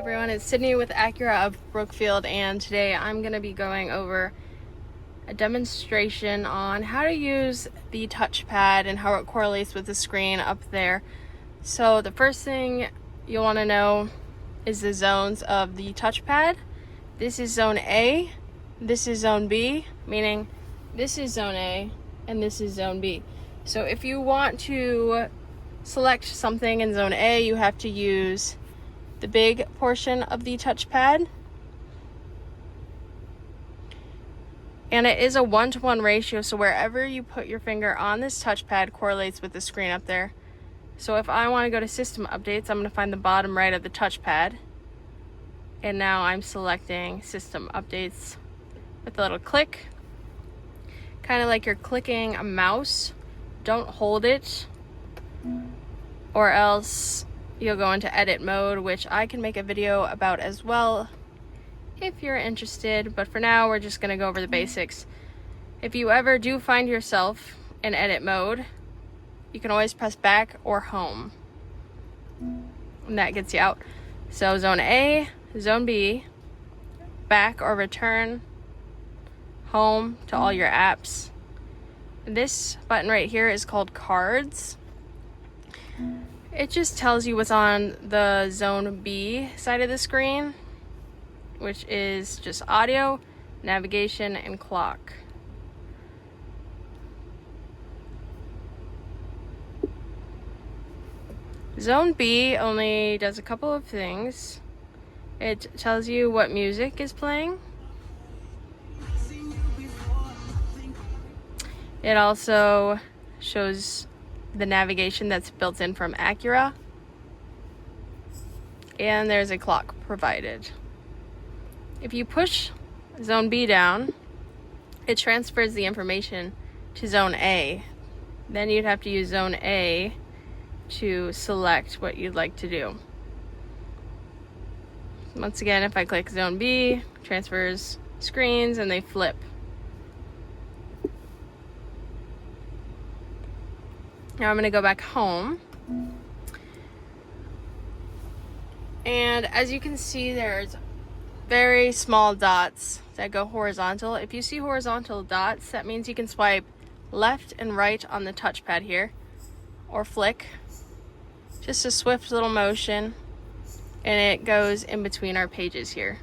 everyone, it's Sydney with Acura of Brookfield, and today I'm going to be going over a demonstration on how to use the touchpad and how it correlates with the screen up there. So the first thing you'll want to know is the zones of the touchpad. This is zone A, this is zone B, meaning this is zone A and this is zone B. So if you want to select something in zone A, you have to use the big portion of the touchpad, and it is a 1-to-1 ratio, so wherever you put your finger on this touchpad correlates with the screen up there. So if I want to go to system updates, I'm going to find the bottom right of the touchpad, and now I'm selecting system updates with a little click, kind of like you're clicking a mouse. Don't hold it, or else you'll go into edit mode, which I can make a video about as well if you're interested, but for now we're just going to go over the basics. If you ever do find yourself in edit mode, you can always press back or home, and that gets you out. So zone A, zone B, back or return, home to all your apps. This button right here is called cards. It just tells you what's on the zone B side of the screen, which is just audio, navigation, and clock. Zone B only does a couple of things. It tells you what music is playing. It also shows the navigation that's built in from Acura, and there's a clock provided. If you push zone B down, it transfers the information to zone A. Then you'd have to use zone A to select what you'd like to do. Once again, if I click zone B, transfers screens and they flip. Now I'm going to go back home, and as you can see, there's very small dots that go horizontal. If you see horizontal dots, that means you can swipe left and right on the touchpad here, or flick, just a swift little motion, and it goes in between our pages here.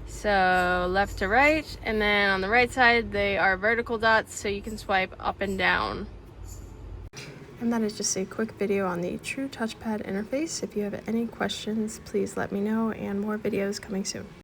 So left to right, and then on the right side they are vertical dots, so you can swipe up and down. And that is just a quick video on the true touchpad interface. If you have any questions, please let me know, and more videos coming soon.